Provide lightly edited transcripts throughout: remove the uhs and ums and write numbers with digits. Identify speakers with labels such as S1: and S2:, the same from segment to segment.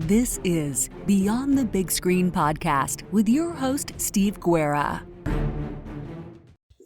S1: This is Beyond the Big Screen podcast with your host, Steve Guerra.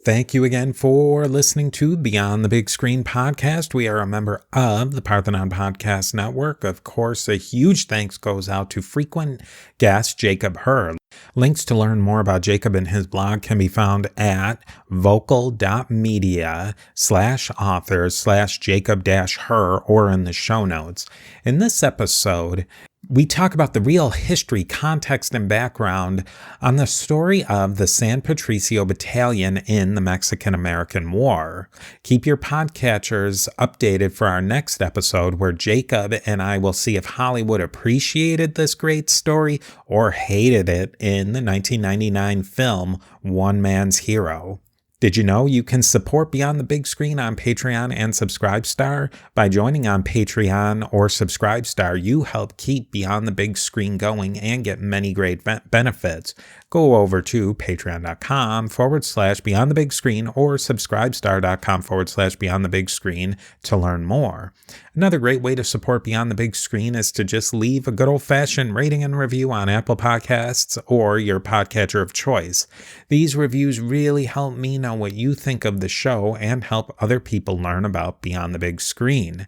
S2: Thank you again for listening to Beyond the Big Screen podcast. We are a member of the Parthenon Podcast Network. Of course, a huge thanks goes out to frequent guest Jacob Herr. Links to learn more about Jacob and his blog can be found at vocal.media/author/Jacob-Herr or in the show notes. In this episode, we talk about the real history, context, and background on the story of the San Patricio Battalion in the Mexican-American War. Keep your podcatchers updated for our next episode where Jacob and I will see if Hollywood appreciated this great story or hated it in the 1999 film One Man's Hero. Did you know you can support Beyond the Big Screen on Patreon and Subscribestar? By joining on Patreon or Subscribestar, you help keep Beyond the Big Screen going and get many great benefits. Go over to patreon.com/Beyond the Big Screen or subscribestar.com/Beyond the Big Screen to learn more. Another great way to support Beyond the Big Screen is to just leave a good old-fashioned rating and review on Apple Podcasts or your podcatcher of choice. These reviews really help me know what you think of the show and help other people learn about Beyond the Big Screen.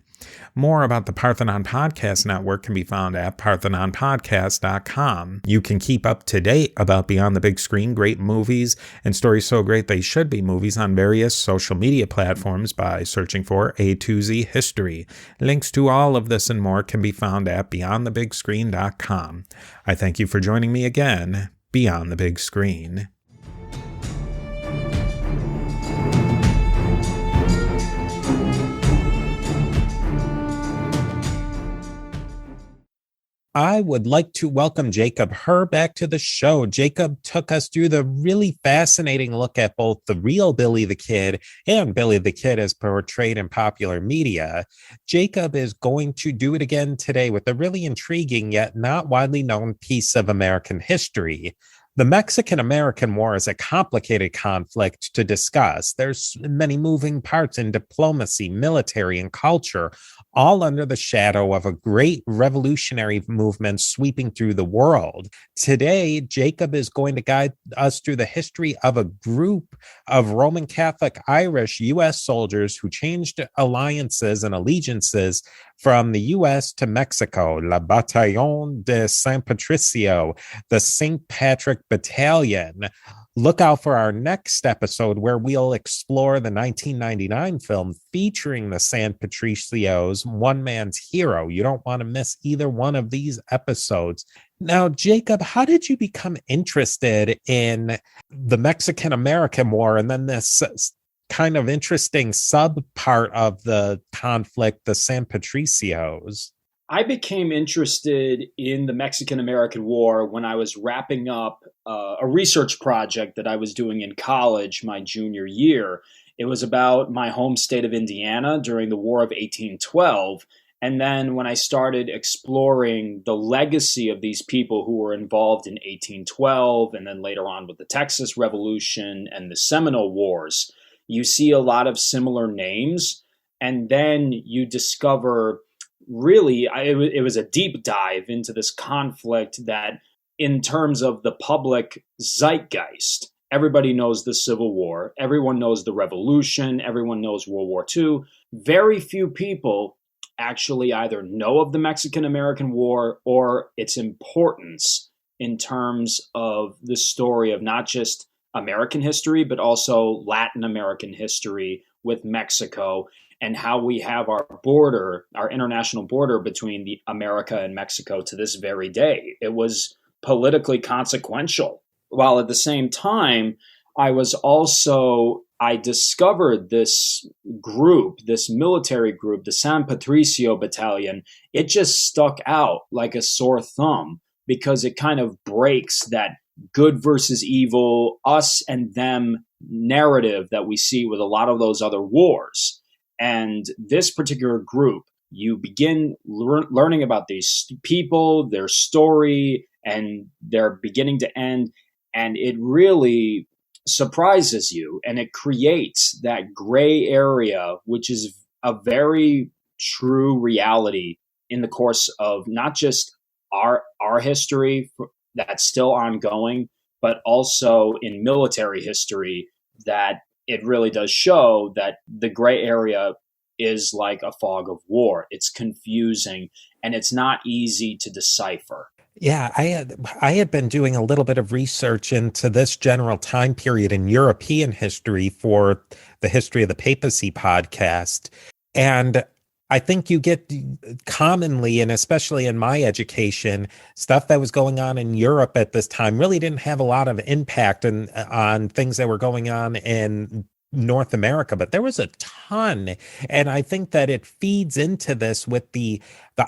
S2: More about the Parthenon Podcast Network can be found at parthenonpodcast.com. You can keep up to date about Beyond the Big Screen, great movies, and stories so great they should be movies on various social media platforms by searching for A2Z History. Links to all of this and more can be found at beyondthebigscreen.com. I thank you for joining me again, Beyond the Big Screen. I would like to welcome Jacob Herr back to the show. Jacob took us through the really fascinating look at both the real Billy the Kid and Billy the Kid as portrayed in popular media. Jacob is going to do it again today with a really intriguing yet not widely known piece of American history. The Mexican-American War is a complicated conflict to discuss. There's many moving parts in diplomacy, military, and culture, all under the shadow of a great revolutionary movement sweeping through the world. Today, Jacob is going to guide us through the history of a group of Roman Catholic Irish U.S. soldiers who changed alliances and allegiances from the U.S. to Mexico, La Battalion de San Patricio, the St. Patrick Battalion. Look out for our next episode where we'll explore the 1999 film featuring the San Patricios, One Man's Hero. You don't want to miss either one of these episodes. Now, Jacob, how did you become interested in the Mexican-American War and then this kind of interesting sub part of the conflict, the San Patricios?
S3: I became interested in the Mexican-American War when I was wrapping up a research project that I was doing in college my junior year. It was about my home state of Indiana during the War of 1812. And then when I started exploring the legacy of these people who were involved in 1812 and then later on with the Texas Revolution and the Seminole Wars, you see a lot of similar names. And then you discover really, it was a deep dive into this conflict that in terms of the public zeitgeist, everybody knows the Civil War, everyone knows the Revolution, everyone knows World War II. Very few people actually either know of the Mexican-American War or its importance in terms of the story of not just American history, but also Latin American history with Mexico and how we have our border, our international border between the America and Mexico to this very day. It was politically consequential. While at the same time, I discovered this group, this military group, the San Patricio Battalion. It just stuck out like a sore thumb because it kind of breaks that good versus evil, us and them narrative that we see with a lot of those other wars. And this particular group, you begin learning about these people, their story, and their beginning to end. And it really surprises you. And it creates that gray area, which is a very true reality in the course of not just our history that's still ongoing, but also in military history that it really does show that the gray area is like a fog of war. It's confusing and it's not easy to decipher.
S2: Yeah, I had been doing a little bit of research into this general time period in European history for the History of the Papacy podcast. And I think you get commonly, and especially in my education, stuff that was going on in Europe at this time really didn't have a lot of impact on things that were going on in North America, but there was a ton. And I think that it feeds into this with the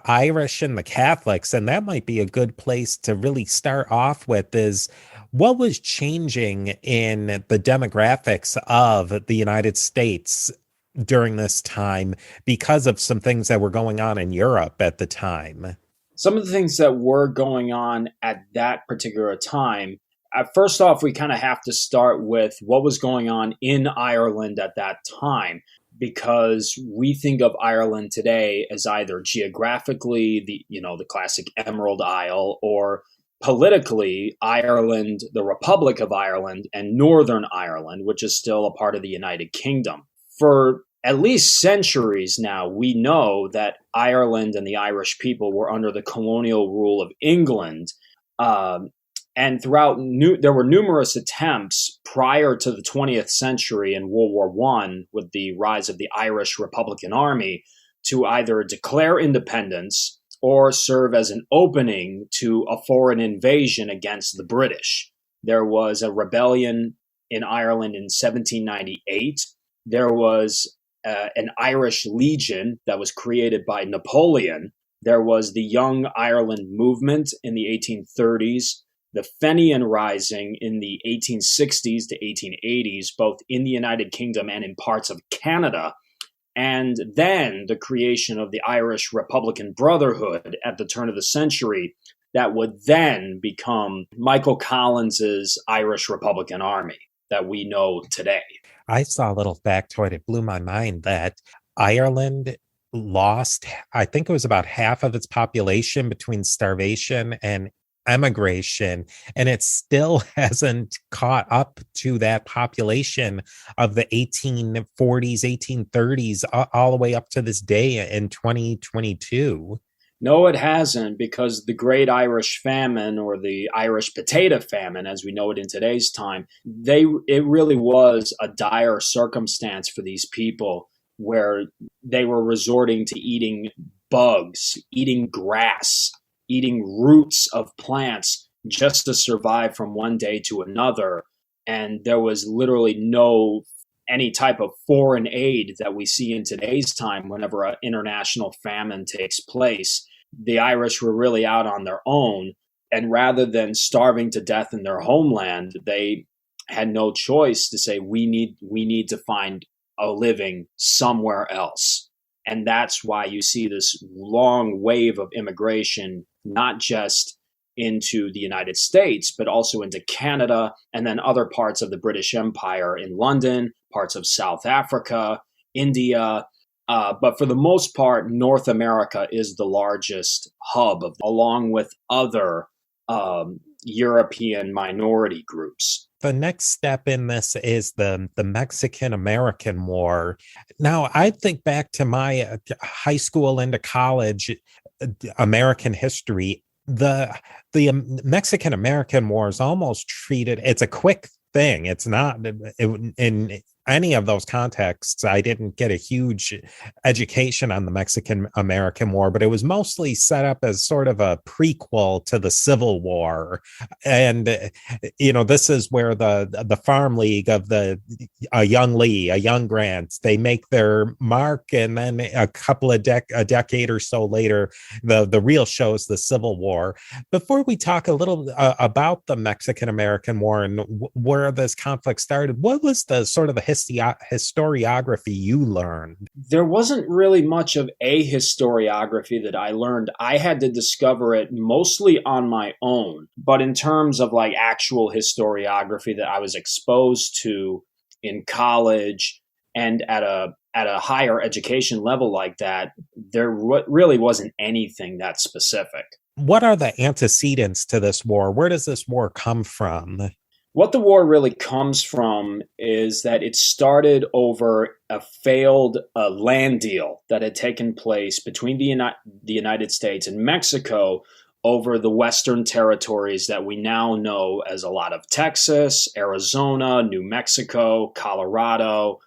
S2: Irish and the Catholics. And that might be a good place to really start off with is what was changing in the demographics of the United States during this time because of some things that were going on in Europe at the time.
S3: Some of the things that were going on at that particular time, first off, we kind of have to start with what was going on in Ireland at that time, because we think of Ireland today as either geographically the classic Emerald Isle, or politically Ireland, the Republic of Ireland, and Northern Ireland, which is still a part of the United Kingdom. For at least centuries now, we know that Ireland and the Irish people were under the colonial rule of England. And there were numerous attempts prior to the 20th century in World War I, with the rise of the Irish Republican Army, to either declare independence or serve as an opening to a foreign invasion against the British. There was a rebellion in Ireland in 1798. There was an Irish Legion that was created by Napoleon. There was the Young Ireland movement in the 1830s. The Fenian Rising in the 1860s to 1880s, both in the United Kingdom and in parts of Canada, and then the creation of the Irish Republican Brotherhood at the turn of the century that would then become Michael Collins's Irish Republican Army that we know today.
S2: I saw a little factoid. It blew my mind that Ireland lost, I think it was about half of its population between starvation and emigration, and it still hasn't caught up to that population of the 1840s, 1830s, all the way up to this day in 2022.
S3: No, it hasn't, because the Great Irish Famine, or the Irish Potato Famine, as we know it in today's time, it really was a dire circumstance for these people, where they were resorting to eating bugs, eating grass, eating roots of plants just to survive from one day to another. And there was literally any type of foreign aid that we see in today's time whenever an international famine takes place. The Irish were really out on their own. And rather than starving to death in their homeland, they had no choice to say, we need to find a living somewhere else. And that's why you see this long wave of immigration, not just into the United States, but also into Canada, and then other parts of the British Empire in London, parts of South Africa, India. But for the most part, North America is the largest hub, along with other European minority groups.
S2: The next step in this is the Mexican-American War. Now, I think back to my high school into college American history. The Mexican-American War is almost treated, it's a quick thing. It's not in any of those contexts. I didn't get a huge education on the Mexican-American War, but it was mostly set up as sort of a prequel to the Civil War. And, this is where the Farm League of a young Lee, a young Grant, they make their mark. And then a decade or so later, the real show is the Civil War. Before we talk a little about the Mexican-American War and where this conflict started, what was the sort of the historiography you learned?
S3: There wasn't really much of a historiography that I learned. I had to discover it mostly on my own. But in terms of like actual historiography that I was exposed to in college and at a higher education level like that, there really wasn't anything that specific.
S2: What are the antecedents to this war? Where does this war come from?
S3: What the war really comes from is that it started over a failed land deal that had taken place between the United States and Mexico over the Western territories that we now know as a lot of Texas, Arizona, New Mexico, Colorado,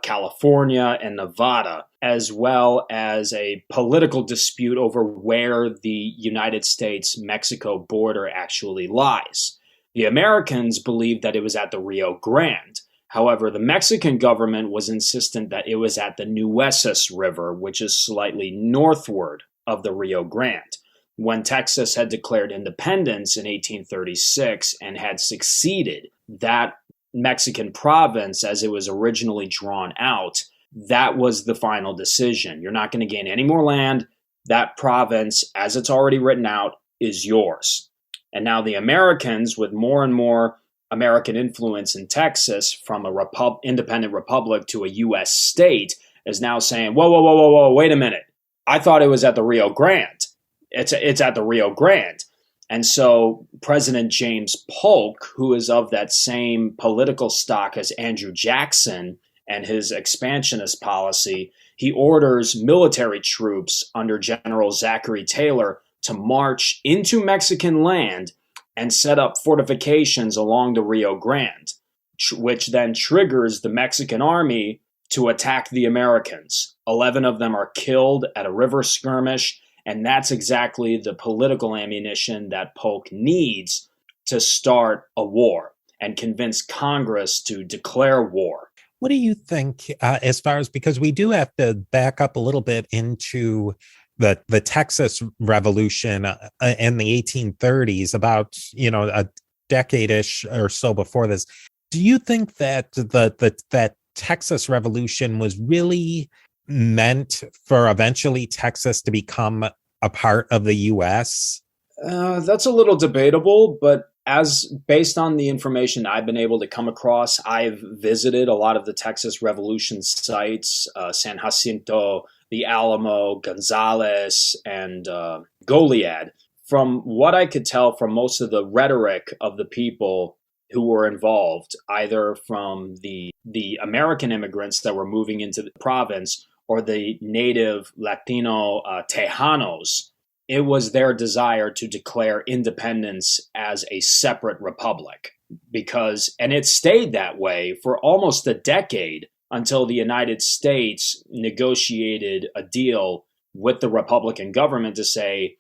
S3: California, and Nevada, as well as a political dispute over where the United States-Mexico border actually lies. The Americans believed that it was at the Rio Grande. However, the Mexican government was insistent that it was at the Nueces River, which is slightly northward of the Rio Grande. When Texas had declared independence in 1836 and had succeeded that Mexican province as it was originally drawn out, that was the final decision. You're not going to gain any more land. That province, as it's already written out, is yours. And now the Americans, with more and more American influence in Texas from a independent republic to a U.S. state, is now saying, whoa, wait a minute. I thought it was at the Rio Grande. It's at the Rio Grande. And so President James Polk, who is of that same political stock as Andrew Jackson and his expansionist policy, he orders military troops under General Zachary Taylor to march into Mexican land and set up fortifications along the Rio Grande, which then triggers the Mexican army to attack the Americans. 11 of them are killed at a river skirmish, and that's exactly the political ammunition that Polk needs to start a war and convince Congress to declare war.
S2: What do you think as far as, because we do have to back up a little bit into the Texas Revolution in the 1830s, about, a decade-ish or so before this. Do you think that that Texas Revolution was really meant for eventually Texas to become a part of the U.S.?
S3: That's a little debatable, but as based on the information I've been able to come across, I've visited a lot of the Texas Revolution sites, San Jacinto, the Alamo, Gonzales, and Goliad. From what I could tell from most of the rhetoric of the people who were involved, either from the American immigrants that were moving into the province or the native Latino Tejanos, it was their desire to declare independence as a separate republic. And it stayed that way for almost a decade until the United States negotiated a deal with the Republican government to say,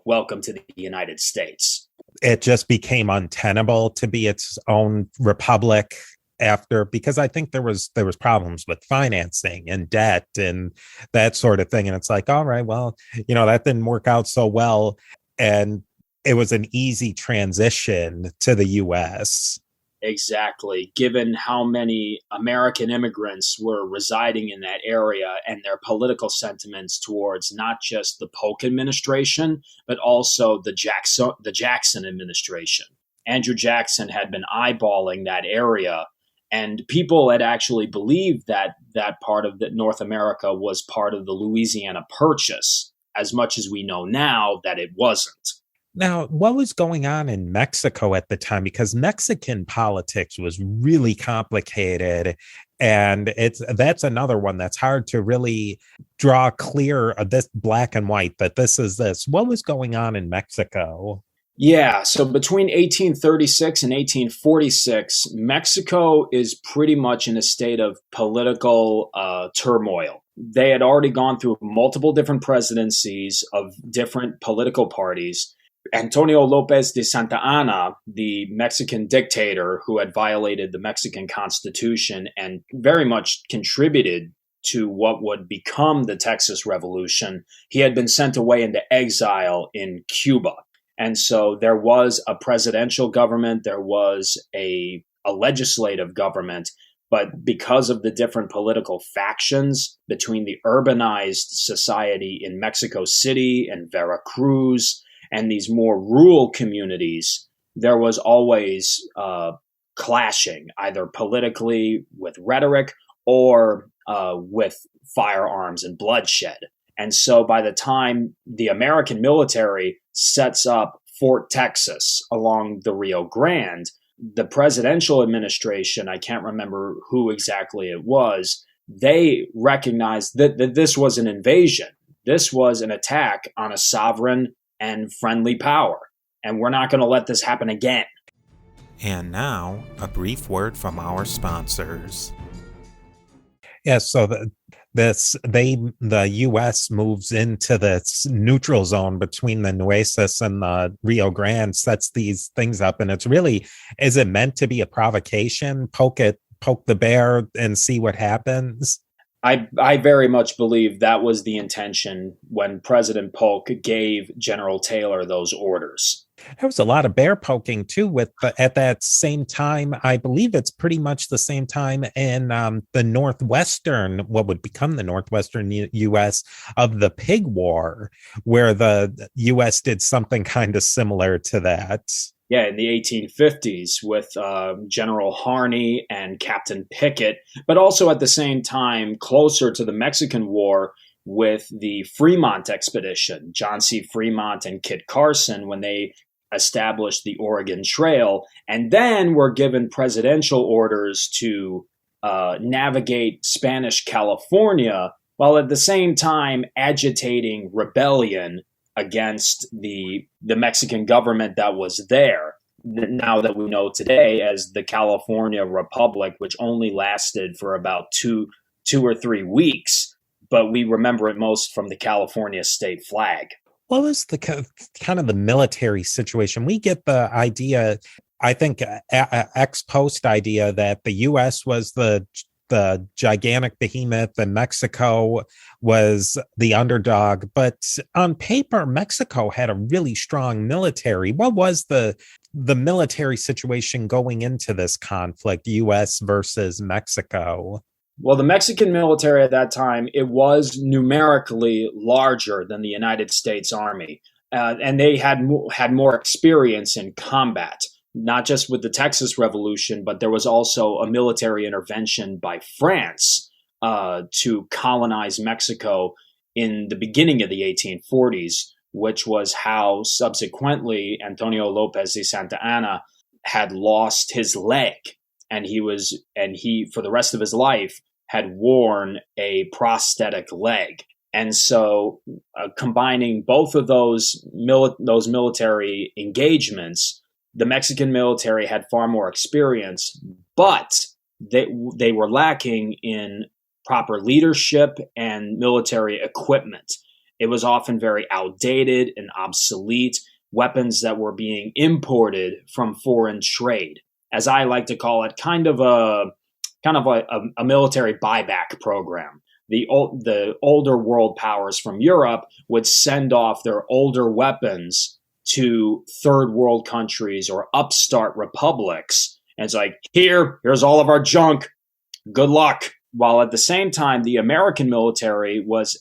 S3: welcome to the United States.
S2: It just became untenable to be its own republic after, because I think there was problems with financing and debt and that sort of thing. And it's like, all right, well, that didn't work out so well. And it was an easy transition to the U.S.
S3: Exactly. Given how many American immigrants were residing in that area and their political sentiments towards not just the Polk administration, but also the Jackson administration. Andrew Jackson had been eyeballing that area, and people had actually believed that that part of North America was part of the Louisiana Purchase, as much as we know now that it wasn't.
S2: Now, what was going on in Mexico at the time? Because Mexican politics was really complicated, and that's another one that's hard to really draw clear this black and white, that this is this. What was going on in Mexico?
S3: Yeah, so between 1836 and 1846, Mexico is pretty much in a state of political turmoil. They had already gone through multiple different presidencies of different political parties. Antonio López de Santa Anna, the Mexican dictator who had violated the Mexican Constitution and very much contributed to what would become the Texas Revolution, he had been sent away into exile in Cuba. And so there was a presidential government, there was a legislative government, but because of the different political factions between the urbanized society in Mexico City and Veracruz and these more rural communities, there was always clashing, either politically with rhetoric or with firearms and bloodshed. And so by the time the American military sets up Fort Texas along the Rio Grande. The presidential administration, I can't remember who exactly it was, they recognized that this was an invasion. This was an attack on a sovereign and friendly power. And we're not going to let this happen again.
S2: And now, a brief word from our sponsors. Yes, so the U.S. moves into this neutral zone between the Nueces and the Rio Grande, sets these things up, and it's really, is it meant to be a provocation? Poke the bear and see what happens?
S3: I very much believe that was the intention when President Polk gave General Taylor those orders.
S2: There was a lot of bear poking too at that same time. I believe it's pretty much the same time in the northwestern, what would become the northwestern U.S. of the Pig War, where the U.S. did something kind of similar to that.
S3: Yeah, in the 1850s with General Harney and Captain Pickett, but also at the same time closer to the Mexican War with the Fremont expedition, John C. Fremont and Kit Carson, when they established the Oregon Trail, and then were given presidential orders to navigate Spanish California, while at the same time agitating rebellion against the Mexican government that was there, now that we know today as the California Republic, which only lasted for about two or 3 weeks, but we remember it most from the California state flag.
S2: What was the kind of the military situation? We get the idea, I think, ex post idea that the U.S. was the gigantic behemoth and Mexico was the underdog. But on paper, Mexico had a really strong military. What was the military situation going into this conflict, U.S. versus Mexico?
S3: Well, the Mexican military at that time, it was numerically larger than the United States Army. And they had more experience in combat. Not just with the Texas Revolution, but there was also a military intervention by France to colonize Mexico in the beginning of the 1840s, which was how subsequently Antonio Lopez de Santa Anna had lost his leg, and he for the rest of his life had worn a prosthetic leg. And so combining both of those military engagements, the Mexican military had far more experience, but they were lacking in proper leadership and military equipment. It was often very outdated and obsolete, weapons that were being imported from foreign trade. As I like to call it, kind of a military buyback program. The older world powers from Europe would send off their older weapons to third world countries or upstart republics. And it's like, here's all of our junk. Good luck. While at the same time, the American military was,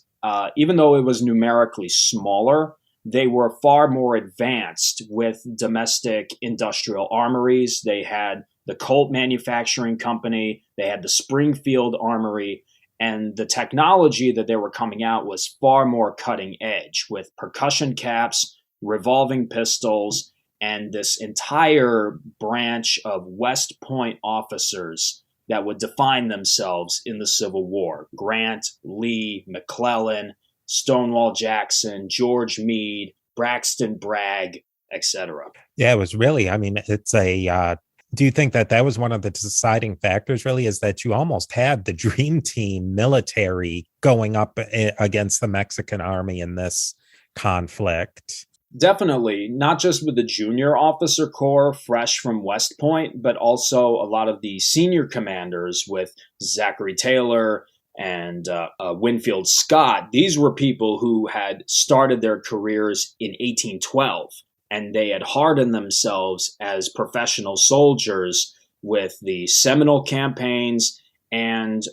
S3: even though it was numerically smaller, they were far more advanced with domestic industrial armories. They had the Colt Manufacturing Company. They had the Springfield Armory. And the technology that they were coming out was far more cutting edge with percussion caps, revolving pistols, and this entire branch of West Point officers that would define themselves in the Civil War. Grant, Lee, McClellan, Stonewall Jackson, George Meade, Braxton Bragg, etc.
S2: Yeah, it was really, it's a, do you think that was one of the deciding factors really, is that you almost had the dream team military going up against the Mexican army in this conflict?
S3: Definitely, not just with the junior officer corps fresh from West Point, but also a lot of the senior commanders with Zachary Taylor and Winfield Scott. These were people who had started their careers in 1812, and they had hardened themselves as professional soldiers with the Seminole campaigns and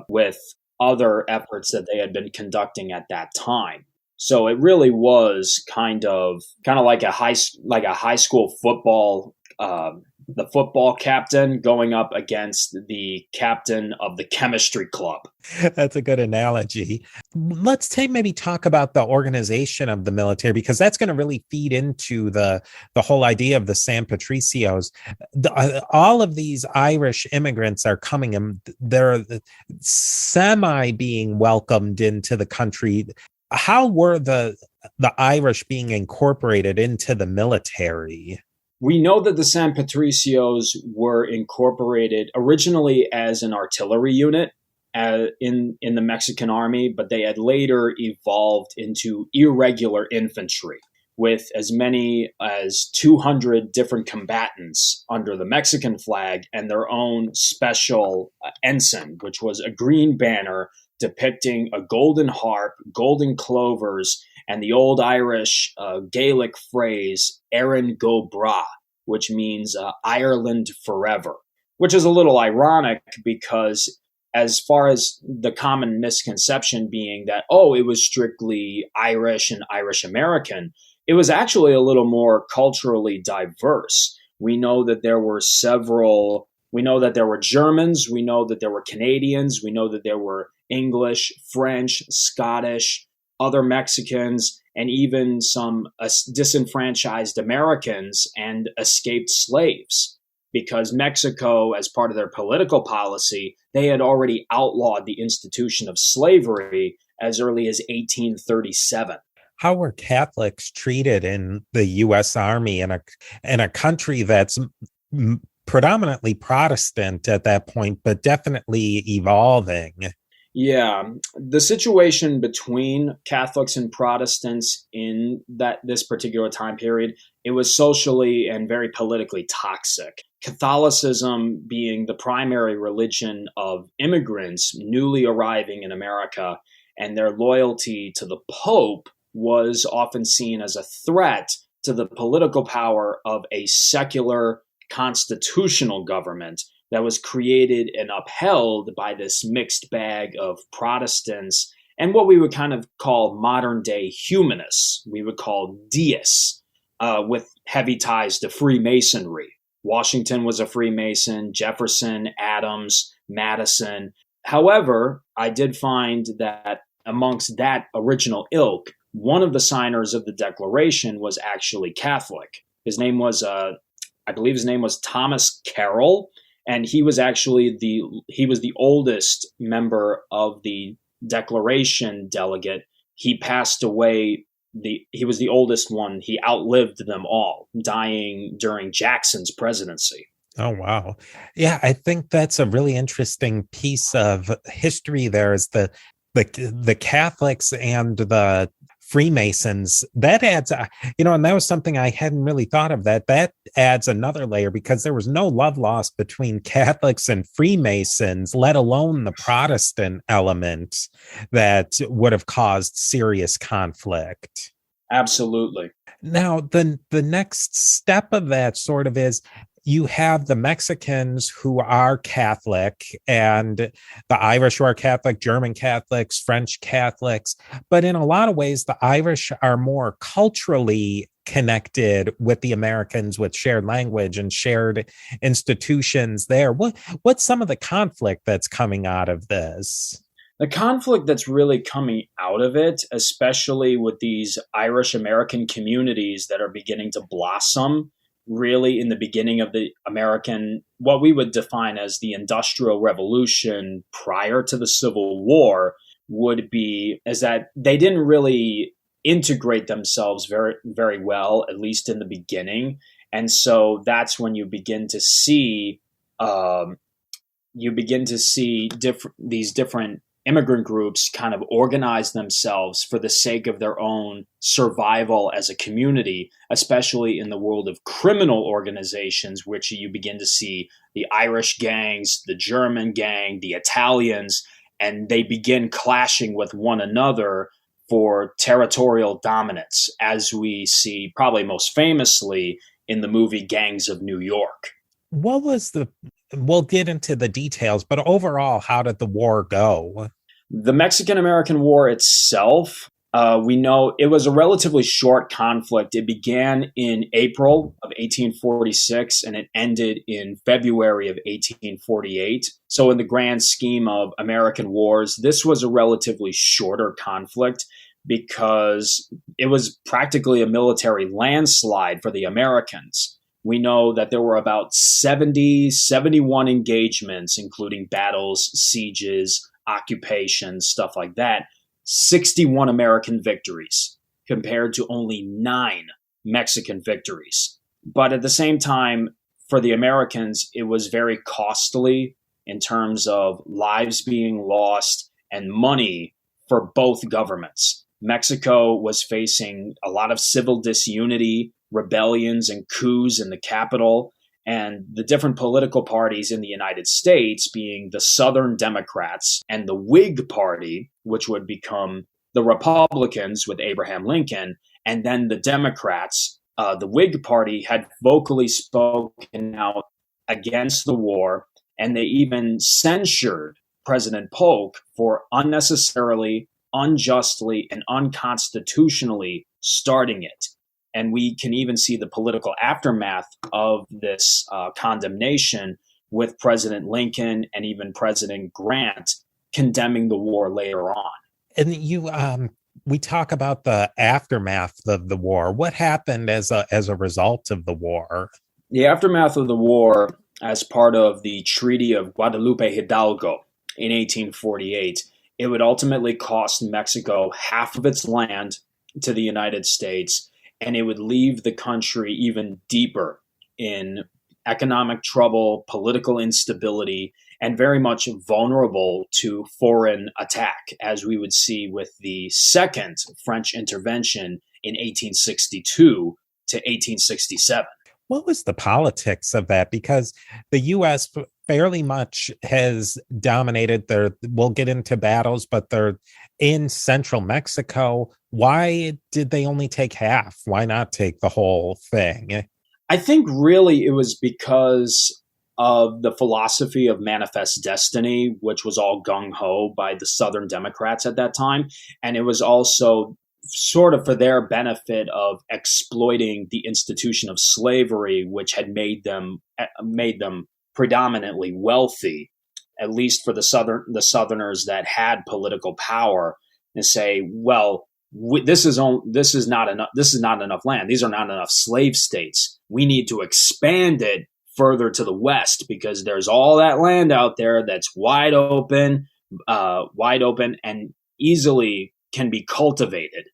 S3: with other efforts that they had been conducting at that time. So it really was kind of like a high school football the football captain going up against the captain of the chemistry club.
S2: That's a good analogy. Let's maybe talk about the organization of the military, because that's going to really feed into the whole idea of the San Patricios. All of these Irish immigrants are coming and they're semi being welcomed into the country. How were the Irish being incorporated into the military?
S3: We know that the San Patricios were incorporated originally as an artillery unit in the Mexican army, but they had later evolved into irregular infantry with as many as 200 different combatants under the Mexican flag and their own special ensign, which was a green banner depicting a golden harp, golden clovers, and the old Irish Gaelic phrase, Erin go Bragh, which means Ireland forever, which is a little ironic because as far as the common misconception being that, oh, it was strictly Irish and Irish American, it was actually a little more culturally diverse. We know that there were Germans, we know that there were Canadians, we know that there were English, French, Scottish, other Mexicans, and even some disenfranchised Americans and escaped slaves. Because Mexico, as part of their political policy, they had already outlawed the institution of slavery as early as 1837.
S2: How were Catholics treated in the U.S. Army in a country that's predominantly Protestant at that point, but definitely evolving?
S3: Yeah, the situation between Catholics and Protestants in this particular time period, it was socially and very politically toxic. Catholicism being the primary religion of immigrants newly arriving in America, and their loyalty to the Pope was often seen as a threat to the political power of a secular constitutional government that was created and upheld by this mixed bag of Protestants and what we would kind of call modern day humanists. We would call deists with heavy ties to Freemasonry. Washington was a Freemason, Jefferson, Adams, Madison. However, I did find that amongst that original ilk, one of the signers of the Declaration was actually Catholic. His name was, I believe his name was Thomas Carroll. And he was actually the oldest member of the Declaration delegate. He passed away. He was the oldest one. He outlived them all, dying during Jackson's presidency.
S2: Oh, wow. Yeah, I think that's a really interesting piece of history there is the Catholics and the Freemasons. That adds, and that was something I hadn't really thought of, that adds another layer, because there was no love lost between Catholics and Freemasons, let alone the Protestant element that would have caused serious conflict.
S3: Absolutely.
S2: Now, the next step of that sort of is you have the Mexicans who are Catholic and the Irish who are Catholic, German Catholics, French Catholics. But in a lot of ways, the Irish are more culturally connected with the Americans, with shared language and shared institutions there. What's some of the conflict that's coming out of this?
S3: The conflict that's really coming out of it, especially with these Irish American communities that are beginning to blossom, really in the beginning of the American, what we would define as the Industrial Revolution prior to the Civil War, is that they didn't really integrate themselves very, very well, at least in the beginning. And so that's when you begin to see these different immigrant groups kind of organize themselves for the sake of their own survival as a community, especially in the world of criminal organizations, which you begin to see the Irish gangs, the German gang, the Italians, and they begin clashing with one another for territorial dominance, as we see probably most famously in the movie Gangs of New York.
S2: We'll get into the details, but overall, how did the war go?
S3: The Mexican-American War itself, We know it was a relatively short conflict. It began in April of 1846 and it ended in February of 1848. So in the grand scheme of American wars, this was a relatively shorter conflict because it was practically a military landslide for the Americans. We know that there were about 71 engagements, including battles, sieges, occupations, stuff like that. 61 American victories compared to only 9 Mexican victories. But at the same time, for the Americans, it was very costly in terms of lives being lost and money for both governments. Mexico was facing a lot of civil disunity, rebellions, and coups in the capital. And the different political parties in the United States, being the Southern Democrats and the Whig Party, which would become the Republicans with Abraham Lincoln, and then the Democrats, the Whig Party had vocally spoken out against the war, and they even censured President Polk for unnecessarily, unjustly, and unconstitutionally starting it. And we can even see the political aftermath of this condemnation with President Lincoln and even President Grant condemning the war later on.
S2: And we talk about the aftermath of the war. What happened as a result of the war?
S3: The aftermath of the war, as part of the Treaty of Guadalupe Hidalgo in 1848, it would ultimately cost Mexico half of its land to the United States, and it would leave the country even deeper in economic trouble, political instability, and very much vulnerable to foreign attack, as we would see with the second French intervention in 1862 to 1867.
S2: What was the politics of that? Because the U.S. fairly much has dominated we'll get into battles, but they're in central Mexico. Why did they only take half? Why not take the whole thing?
S3: I think really it was because of the philosophy of manifest destiny, which was all gung-ho by the Southern Democrats at that time. And it was also sort of for their benefit of exploiting the institution of slavery, which had made them predominantly wealthy, at least for the Southerners that had political power, and say, well, this is not enough land. These are not enough slave states. We need to expand it further to the west because there's all that land out there that's wide open and easily can be cultivated.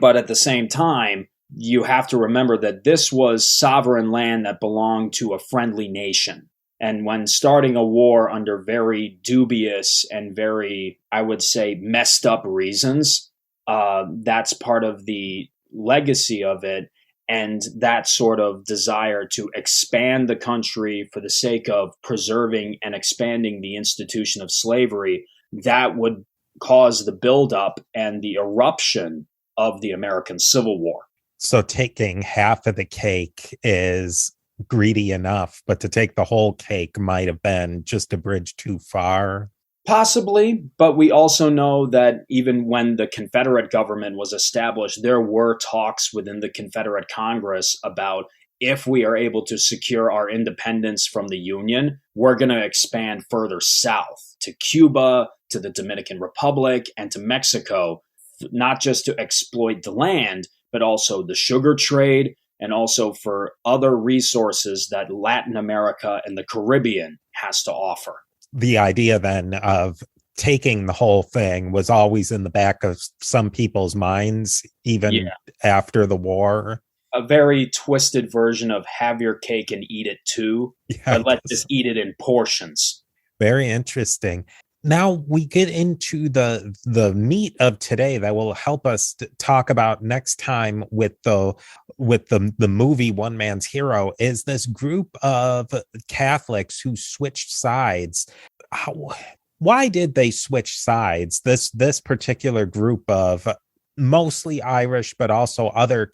S3: But at the same time, you have to remember that this was sovereign land that belonged to a friendly nation. And when starting a war under very dubious and very, I would say, messed up reasons, that's part of the legacy of it. And that sort of desire to expand the country for the sake of preserving and expanding the institution of slavery, that would cause the buildup and the eruption of the American Civil War.
S2: So taking half of the cake is greedy enough, but to take the whole cake might have been just a bridge too far.
S3: Possibly, but we also know that even when the Confederate government was established, there were talks within the Confederate Congress about if we are able to secure our independence from the Union, we're going to expand further south to Cuba, to the Dominican Republic, and to Mexico, not just to exploit the land, but also the sugar trade and also for other resources that Latin America and the Caribbean has to offer.
S2: The idea then of taking the whole thing was always in the back of some people's minds, even after the war.
S3: A very twisted version of have your cake and eat it too, but let's just eat it in portions.
S2: Very interesting. Now we get into the meat of today that will help us to talk about next time with the movie One Man's Hero is this group of Catholics who switched sides. Why did they switch sides? This particular group of mostly Irish, but also other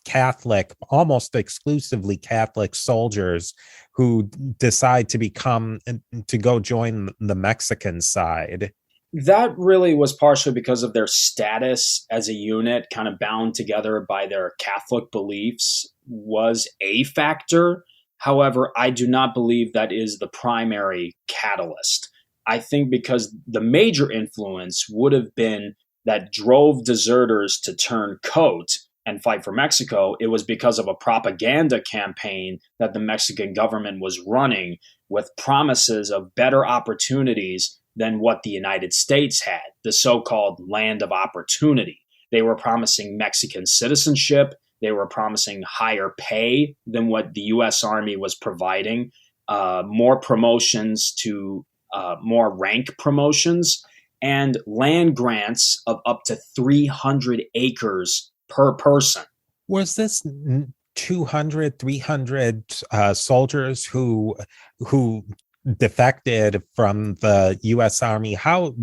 S2: Catholic, almost exclusively Catholic soldiers who decide to go join the Mexican side.
S3: That really was partially because of their status as a unit, kind of bound together by their Catholic beliefs, was a factor. However, I do not believe that is the primary catalyst. I think because the major influence would have been that drove deserters to turn coat and fight for Mexico. It was because of a propaganda campaign that the Mexican government was running with promises of better opportunities than what the United States had, the so-called land of opportunity. They were promising Mexican citizenship. They were promising higher pay than what the U.S. Army was providing, more promotions to more rank promotions, and land grants of up to 300 acres per person.
S2: Was this 200, 300 soldiers who defected from the U.S. Army? How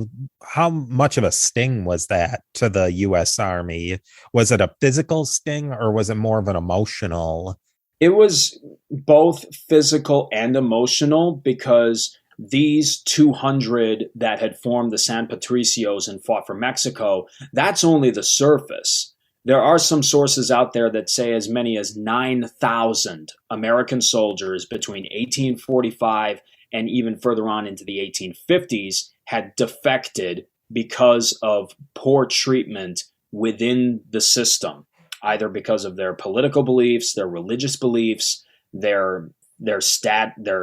S2: much of a sting was that to the U.S. Army? Was it a physical sting or was it more of an emotional?
S3: It was both physical and emotional, because these 200 that had formed the San Patricios and fought for Mexico, that's only the surface. There are some sources out there that say as many as 9,000 American soldiers between 1845 and even further on into the 1850s had defected because of poor treatment within the system, either because of their political beliefs, their religious beliefs, their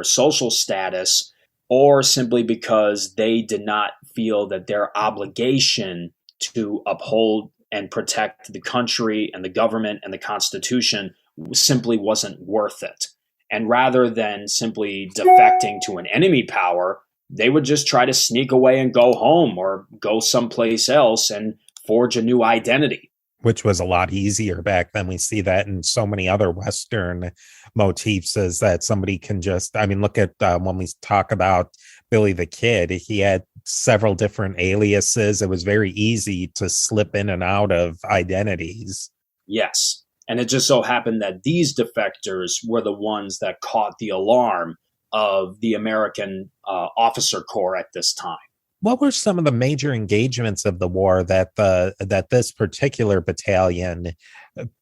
S3: social status, or simply because they did not feel that their obligation to uphold and protect the country and the government and the Constitution simply wasn't worth it. And rather than simply defecting to an enemy power, they would just try to sneak away and go home or go someplace else and forge a new identity.
S2: Which was a lot easier back then. We see that in so many other Western motifs, is that somebody can just, I mean, look at when we talk about Billy the Kid, he had several different aliases. It was very easy to slip in and out of identities.
S3: Yes. And it just so happened that these defectors were the ones that caught the alarm of the American officer corps at this time.
S2: What were some of the major engagements of the war that this particular battalion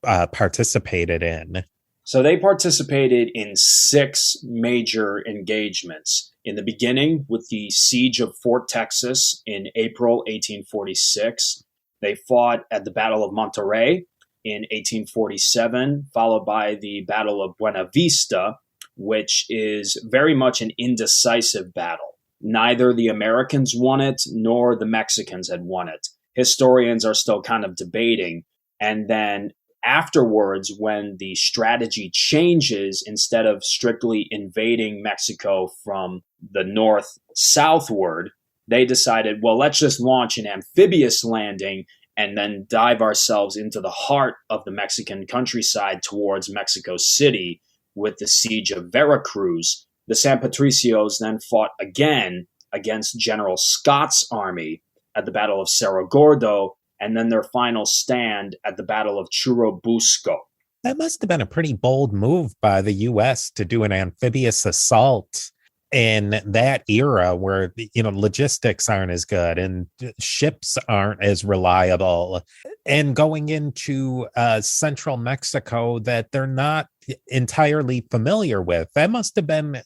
S2: participated in?
S3: So they participated in 6 major engagements. In the beginning, with the siege of Fort Texas in April 1846, they fought at the Battle of Monterrey in 1847, followed by the Battle of Buena Vista, which is very much an indecisive battle. Neither the Americans won it, nor the Mexicans had won it. Historians are still kind of debating. And then afterwards, when the strategy changes, instead of strictly invading Mexico from the north southward, they decided, well, let's just launch an amphibious landing and then dive ourselves into the heart of the Mexican countryside towards Mexico City with the siege of Veracruz. The San Patricios then fought again against General Scott's army at the Battle of Cerro Gordo, and then their final stand at the Battle of Churubusco.
S2: That must have been a pretty bold move by the U.S. to do an amphibious assault in that era where, logistics aren't as good and ships aren't as reliable, and going into central Mexico that they're not entirely familiar with. That must have been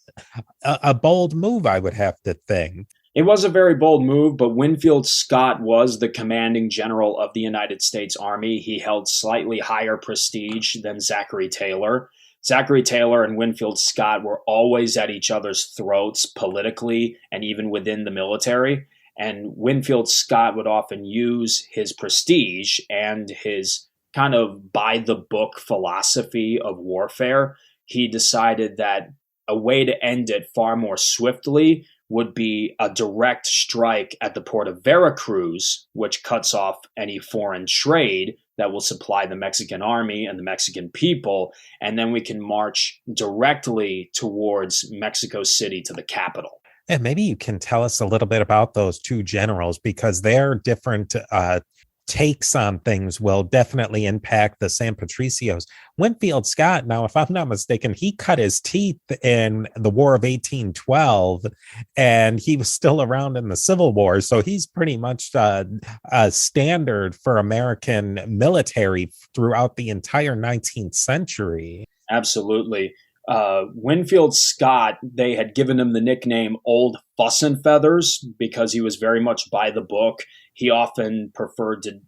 S2: a bold move, I would have to think.
S3: It was a very bold move, but Winfield Scott was the commanding general of the United States Army. He held slightly higher prestige than Zachary Taylor. Zachary Taylor and Winfield Scott were always at each other's throats politically and even within the military. And Winfield Scott would often use his prestige and his kind of by-the-book philosophy of warfare. He decided that a way to end it far more swiftly would be a direct strike at the port of Veracruz, which cuts off any foreign trade that will supply the Mexican army and the Mexican people, and then we can march directly towards Mexico City to the capital.
S2: And maybe you can tell us a little bit about those two generals, because they're different takes on things will definitely impact the San Patricios. Winfield Scott, now, if I'm not mistaken, he cut his teeth in the War of 1812, and he was still around in the Civil War. So he's pretty much a standard for American military throughout the entire 19th century.
S3: Absolutely. Winfield Scott, they had given him the nickname Old Fuss and Feathers because he was very much by the book. He often preferred to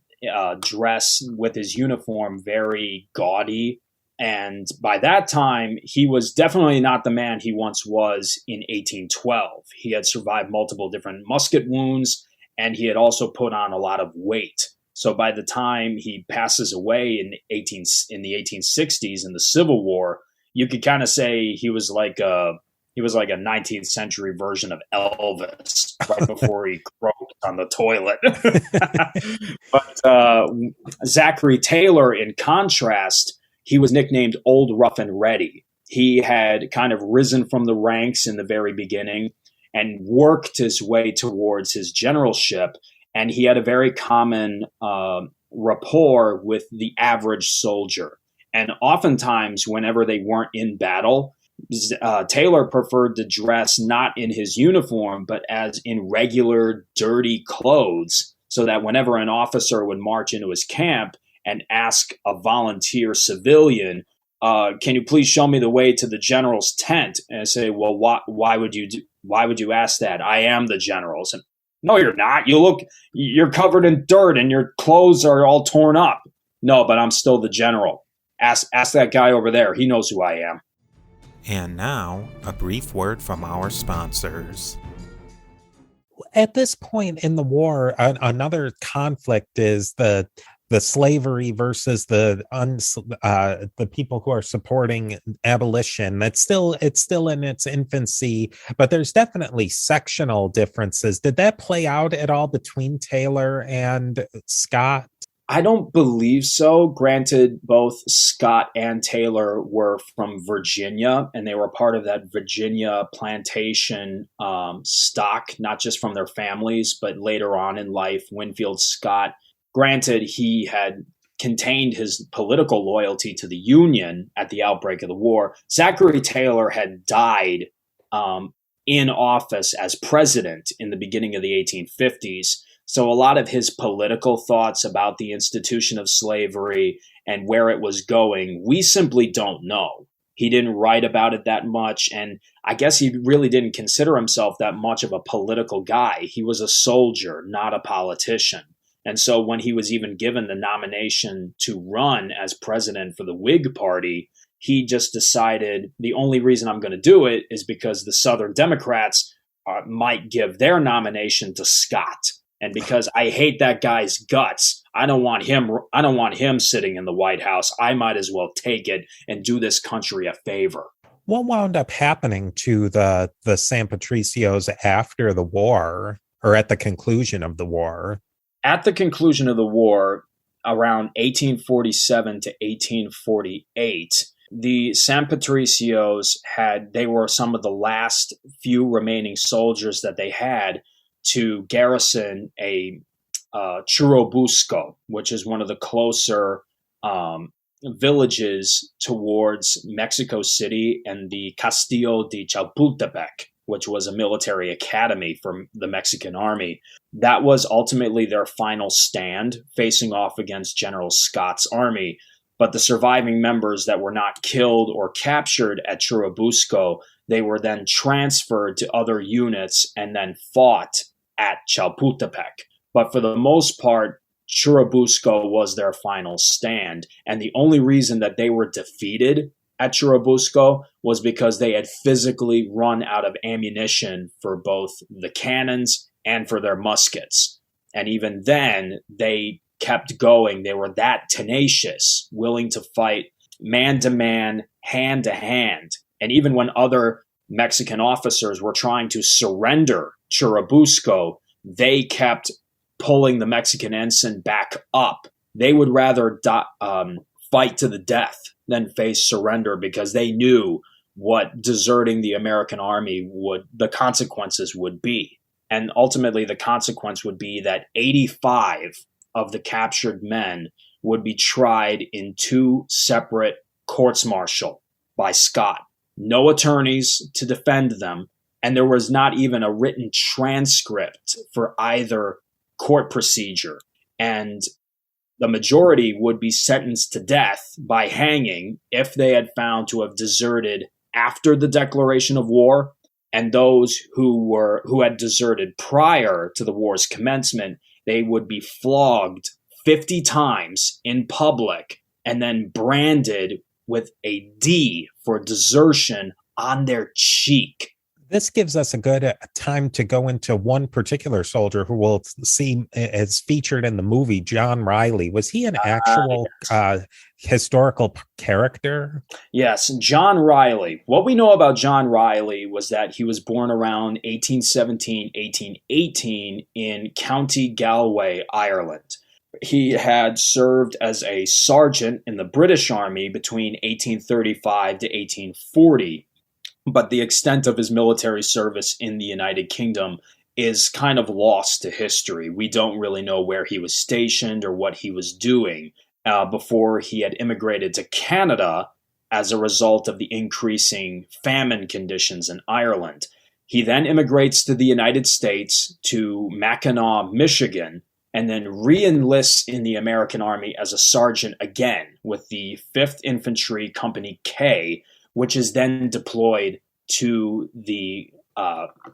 S3: dress with his uniform very gaudy. And by that time, he was definitely not the man he once was in 1812. He had survived multiple different musket wounds, and he had also put on a lot of weight. So by the time he passes away in the 1860s in the Civil War, you could kind of say he was like a 19th century version of Elvis right before he croaked on the toilet. But Zachary Taylor, in contrast, he was nicknamed Old Rough and Ready. He had kind of risen from the ranks in the very beginning and worked his way towards his generalship. And he had a very common rapport with the average soldier. And oftentimes, whenever they weren't in battle, Taylor preferred to dress not in his uniform, but as in regular dirty clothes, so that whenever an officer would march into his camp and ask a volunteer civilian, can you please show me the way to the general's tent? And I say, well, why would you ask that? I am the general's. And no, you're not. You're covered in dirt and your clothes are all torn up. No, but I'm still the general. Ask that guy over there. He knows who I am.
S2: And now, a brief word from our sponsors. At this point in the war, another conflict is the slavery versus the people who are supporting abolition. It's still in its infancy, but there's definitely sectional differences. Did that play out at all between Taylor and Scott?
S3: I don't believe so. Granted, both Scott and Taylor were from Virginia, and they were part of that Virginia plantation stock, not just from their families, but later on in life, Winfield Scott, granted, he had contained his political loyalty to the Union at the outbreak of the war. Zachary Taylor had died in office as president in the beginning of the 1850s. So a lot of his political thoughts about the institution of slavery and where it was going, we simply don't know. He didn't write about it that much, and I guess he really didn't consider himself that much of a political guy. He was a soldier, not a politician. And so when he was even given the nomination to run as president for the Whig Party, he just decided the only reason I'm going to do it is because the Southern Democrats might give their nomination to Scott. And because I hate that guy's guts, I don't want him sitting in the White House. I might as well take it and do this country a favor.
S2: What wound up happening to the San Patricios after the war, or at the conclusion of the war?
S3: At the conclusion of the war, around 1847 to 1848, the San Patricios they were some of the last few remaining soldiers that they had to garrison a Churubusco, which is one of the closer villages towards Mexico City, and the Castillo de Chapultepec, which was a military academy for the Mexican army. That was ultimately their final stand, facing off against General Scott's army. But the surviving members that were not killed or captured at Churubusco, they were then transferred to other units and then fought at Chapultepec. But for the most part, Churubusco was their final stand. And the only reason that they were defeated at Churubusco was because they had physically run out of ammunition for both the cannons and for their muskets. And even then, they kept going. They were that tenacious, willing to fight man to man, hand to hand. And even when other Mexican officers were trying to surrender Churubusco, they kept pulling the Mexican ensign back up. They would rather fight to the death than face surrender, because they knew what deserting the American army the consequences would be. And ultimately, the consequence would be that 85 of the captured men would be tried in two separate courts-martial by Scott. No attorneys to defend them, and there was not even a written transcript for either court procedure. And the majority would be sentenced to death by hanging if they had found to have deserted after the declaration of war, and those who had deserted prior to the war's commencement, they would be flogged 50 times in public and then branded with a D for desertion on their cheek.
S2: This gives us a good time to go into one particular soldier who we'll see is featured in the movie, John Riley. Was he an actual historical character?
S3: Yes, John Riley. What we know about John Riley was that he was born around 1817, 1818 in County Galway, Ireland. He had served as a sergeant in the British Army between 1835 to 1840. But the extent of his military service in the United Kingdom is kind of lost to history. We don't really know where he was stationed or what he was doing before he had immigrated to Canada as a result of the increasing famine conditions in Ireland. He then immigrates to the United States, to Mackinac, Michigan, and then re-enlists in the American Army as a sergeant again with the 5th Infantry Company K, which is then deployed to the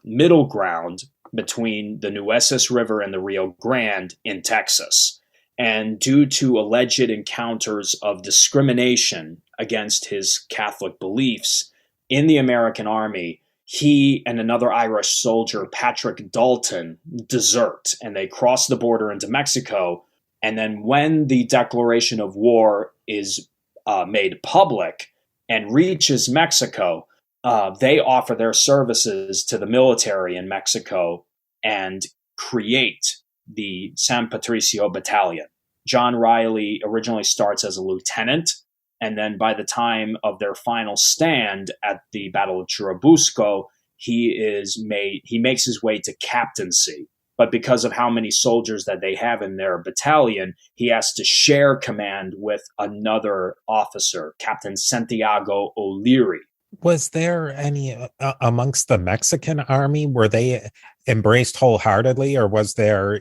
S3: middle ground between the Nueces River and the Rio Grande in Texas. And due to alleged encounters of discrimination against his Catholic beliefs in the American Army, he and another Irish soldier, Patrick Dalton, desert, and they cross the border into Mexico. And then when the declaration of war is made public and reaches Mexico, they offer their services to the military in Mexico and create the San Patricio Battalion. John Riley originally starts as a lieutenant, and then by the time of their final stand at the Battle of Churubusco, he makes his way to captaincy. But because of how many soldiers that they have in their battalion, he has to share command with another officer, Captain Santiago O'Leary.
S2: Was there any amongst the Mexican army, were they embraced wholeheartedly, or was there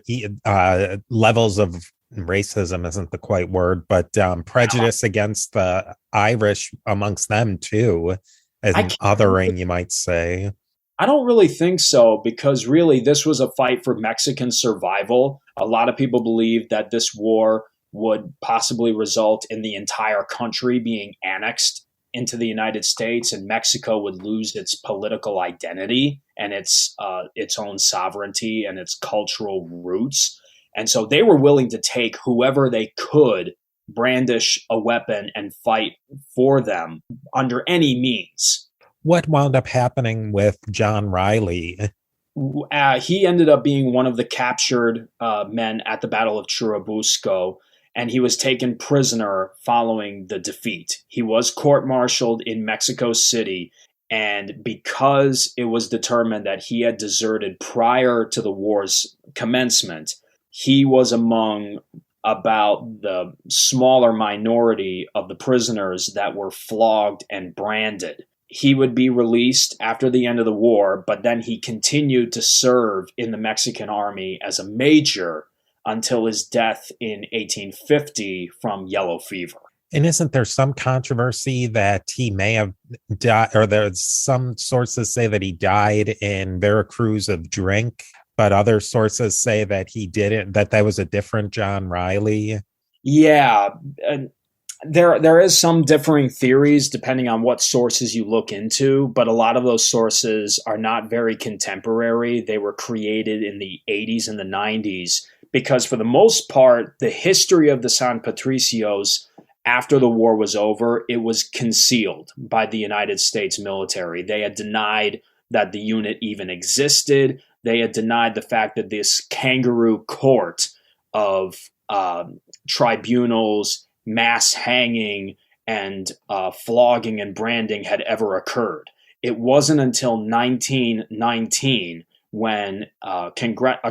S2: levels of racism isn't the quite word, but prejudice against the Irish amongst them too, as an othering, you might say?
S3: I don't really think so, because really this was a fight for Mexican survival. A lot of people believe that this war would possibly result in the entire country being annexed into the United States, and Mexico would lose its political identity and its own sovereignty and its cultural roots. And so they were willing to take whoever they could brandish a weapon and fight for them under any means.
S2: What wound up happening with John Riley?
S3: He ended up being one of the captured men at the Battle of Churubusco, and he was taken prisoner following the defeat. He was court-martialed in Mexico City, and because it was determined that he had deserted prior to the war's commencement, he was among about the smaller minority of the prisoners that were flogged and branded. He would be released after the end of the war, but then he continued to serve in the Mexican army as a major until his death in 1850 from yellow fever.
S2: And isn't there some controversy that he may have died, or there's some sources say that he died in Veracruz of drink, but other sources say that he didn't, that was a different John Riley?
S3: Yeah, there is some differing theories depending on what sources you look into, but a lot of those sources are not very contemporary. They were created in the 80s and the 90s, because for the most part, the history of the San Patricios after the war was over, it was concealed by the United States military. They had denied that the unit even existed. They had denied the fact that this kangaroo court of tribunals, mass hanging, and flogging and branding had ever occurred. It wasn't until 1919 when a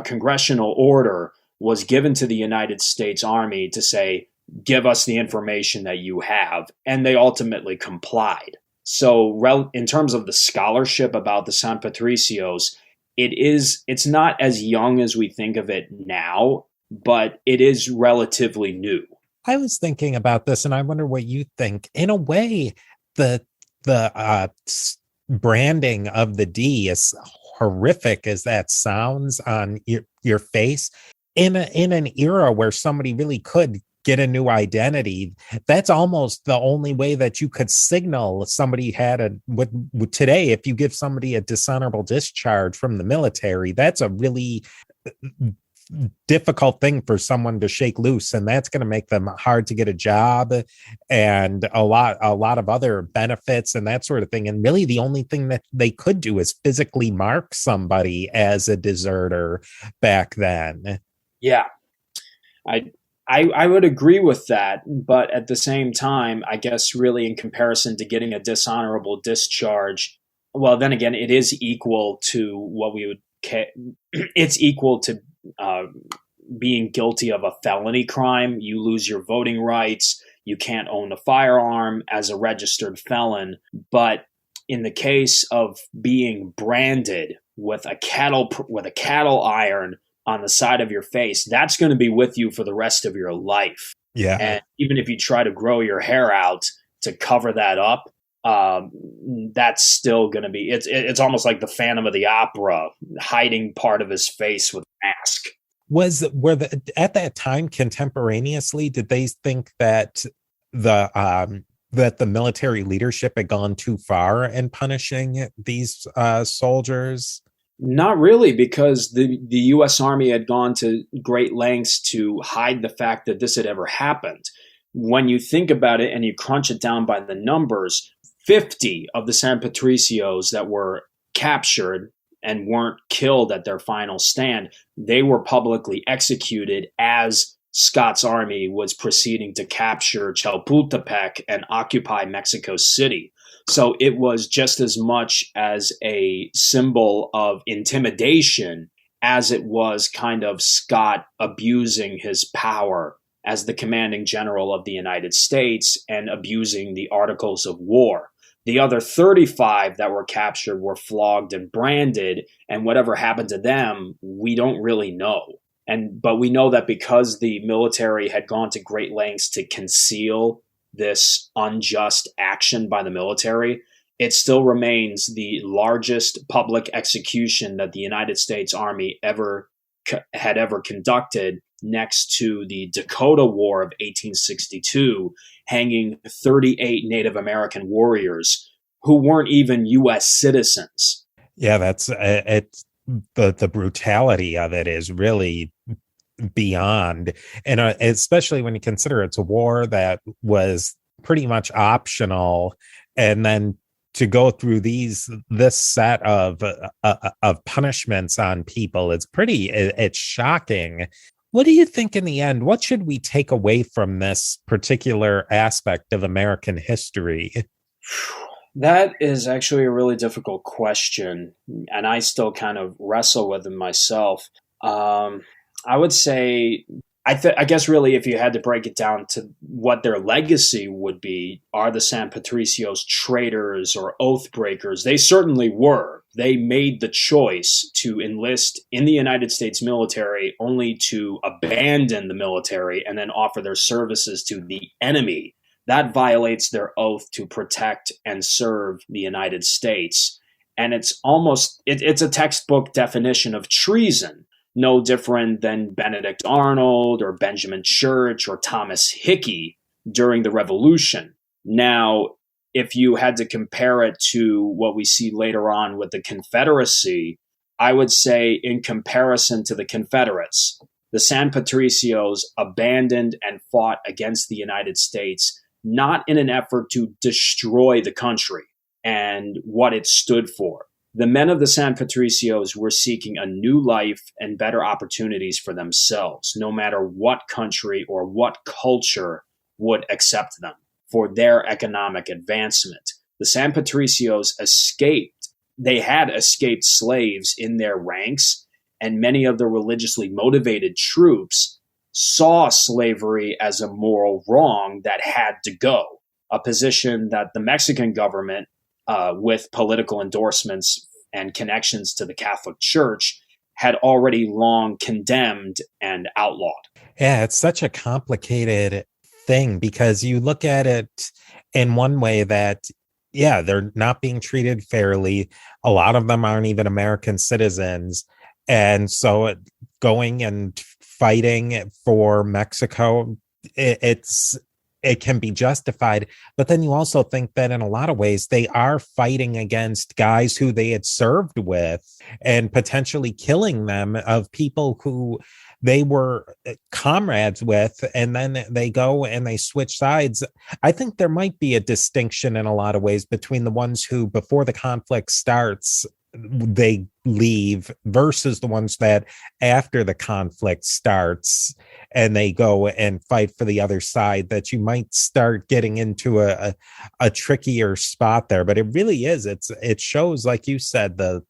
S3: congressional order was given to the United States Army to say, give us the information that you have. And they ultimately complied. So in terms of the scholarship about the San Patricios, it's not as young as we think of it now, but it is relatively new.
S2: I was thinking about this, and I wonder what you think. In a way, the branding of the D, as horrific as that sounds on your face, in an era where somebody really could get a new identity, that's almost the only way that you could signal somebody had today. If you give somebody a dishonorable discharge from the military, that's a really difficult thing for someone to shake loose, and that's going to make them hard to get a job and a lot of other benefits and that sort of thing. And really the only thing that they could do is physically mark somebody as a deserter back then.
S3: Yeah, I would agree with that, but at the same time, I guess really in comparison to getting a dishonorable discharge, well, then again, it is equal to what we would it's equal to being guilty of a felony crime. You lose your voting rights. You can't own a firearm as a registered felon. But in the case of being branded with a cattle iron on the side of your face, that's going to be with you for the rest of your life.
S2: Yeah.
S3: And even if you try to grow your hair out to cover that up, that's still going to be, it's almost like the Phantom of the Opera hiding part of his face with a mask.
S2: At that time, contemporaneously, did they think that the military leadership had gone too far in punishing these soldiers?
S3: Not really, because the U.S. Army had gone to great lengths to hide the fact that this had ever happened. When you think about it and you crunch it down by the numbers, 50 of the San Patricios that were captured and weren't killed at their final stand, they were publicly executed as Scott's army was proceeding to capture Chapultepec and occupy Mexico City. So it was just as much as a symbol of intimidation as it was kind of Scott abusing his power as the commanding general of the United States and abusing the Articles of War. The other 35 that were captured were flogged and branded, and whatever happened to them, we don't really know. But we know that because the military had gone to great lengths to conceal this unjust action by the military, it still remains the largest public execution that the United States Army had ever conducted, next to the Dakota War of 1862, hanging 38 Native American warriors who weren't even U.S. citizens.
S2: Yeah, that's it's the brutality of it is really beyond, and especially when you consider it's a war that was pretty much optional, and then to go through this set of punishments on people, it's shocking. What do you think in the end? What should we take away from this particular aspect of American history?
S3: That is actually a really difficult question, and I still kind of wrestle with it myself. I would say, I guess really if you had to break it down to what their legacy would be, are the San Patricios traitors or oath breakers? They certainly were. They made the choice to enlist in the United States military only to abandon the military and then offer their services to the enemy. That violates their oath to protect and serve the United States. And it's a textbook definition of treason. No different than Benedict Arnold or Benjamin Church or Thomas Hickey during the Revolution. Now, if you had to compare it to what we see later on with the Confederacy, I would say in comparison to the Confederates, the San Patricios abandoned and fought against the United States, not in an effort to destroy the country and what it stood for. The men of the San Patricios were seeking a new life and better opportunities for themselves, no matter what country or what culture would accept them for their economic advancement. The San Patricios escaped. They had escaped slaves in their ranks, and many of the religiously motivated troops saw slavery as a moral wrong that had to go, a position that the Mexican government, with political endorsements and connections to the Catholic Church, had already long condemned and outlawed.
S2: Yeah, it's such a complicated thing because you look at it in one way that, yeah, they're not being treated fairly. A lot of them aren't even American citizens. And so going and fighting for Mexico, it can be justified. But then you also think that in a lot of ways, they are fighting against guys who they had served with and potentially killing them, of people who they were comrades with, and then they go and they switch sides. I think there might be a distinction in a lot of ways between the ones who, before the conflict starts, they leave versus the ones that after the conflict starts and they go and fight for the other side, that you might start getting into a trickier spot there. But it really is, it shows, like you said, the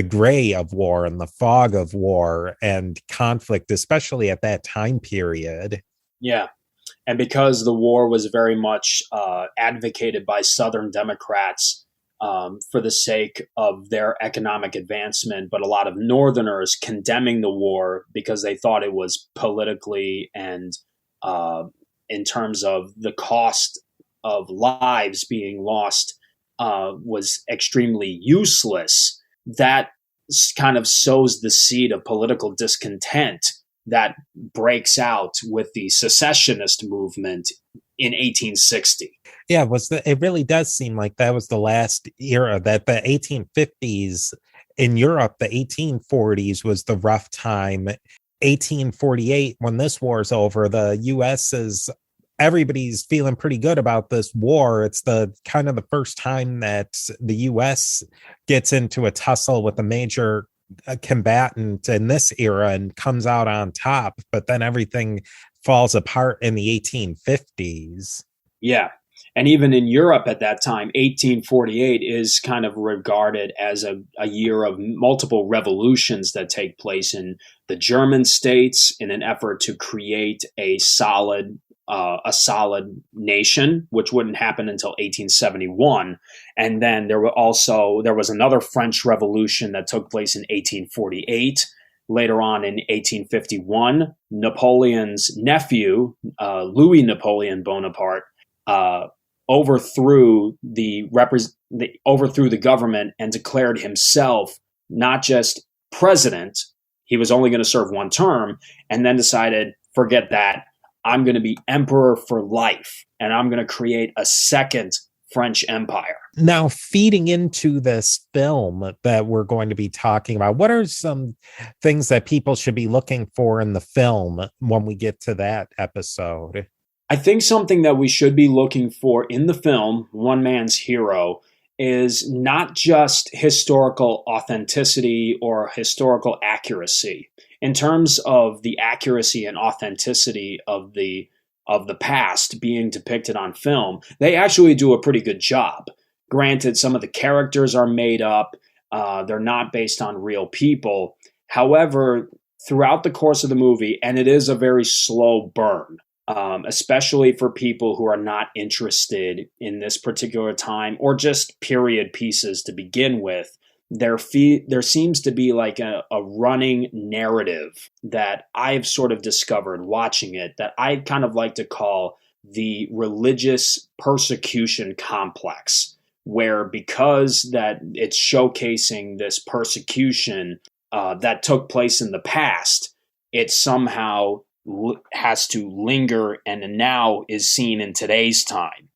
S2: gray of war and the fog of war and conflict, especially at that time period.
S3: Yeah. And because the war was very much advocated by Southern Democrats for the sake of their economic advancement, but a lot of Northerners condemning the war because they thought it was politically and in terms of the cost of lives being lost was extremely useless. That kind of sows the seed of political discontent that breaks out with the secessionist movement in 1860.
S2: Yeah, it really does seem like that was the last era, that the 1850s in Europe, the 1840s was the rough time. 1848, when this war's over, the US everybody's feeling pretty good about this war. It's the kind of the first time that the US gets into a tussle with a major combatant in this era and comes out on top, but then everything falls apart in the 1850s.
S3: Yeah. And even in Europe at that time, 1848 is kind of regarded as a year of multiple revolutions that take place in the German states in an effort to create a solid nation, which wouldn't happen until 1871. And then there was another French Revolution that took place in 1848. Later on in 1851, Napoleon's nephew, Louis Napoleon Bonaparte, overthrew the government and declared himself not just president. He was only going to serve one term, and then decided, forget that. I'm going to be emperor for life, and I'm going to create a second French Empire.
S2: Now, feeding into this film that we're going to be talking about, what are some things that people should be looking for in the film when we get to that episode?
S3: I think something that we should be looking for in the film, One Man's Hero, is not just historical authenticity or historical accuracy. In terms of the accuracy and authenticity of the past being depicted on film, they actually do a pretty good job. Granted, some of the characters are made up. They're not based on real people. However, throughout the course of the movie, and it is a very slow burn, especially for people who are not interested in this particular time or just period pieces to begin with, there seems to be like a running narrative that I've sort of discovered watching it that I kind of like to call the religious persecution complex, where because that it's showcasing this persecution that took place in the past, it somehow has to linger and now is seen in today's time.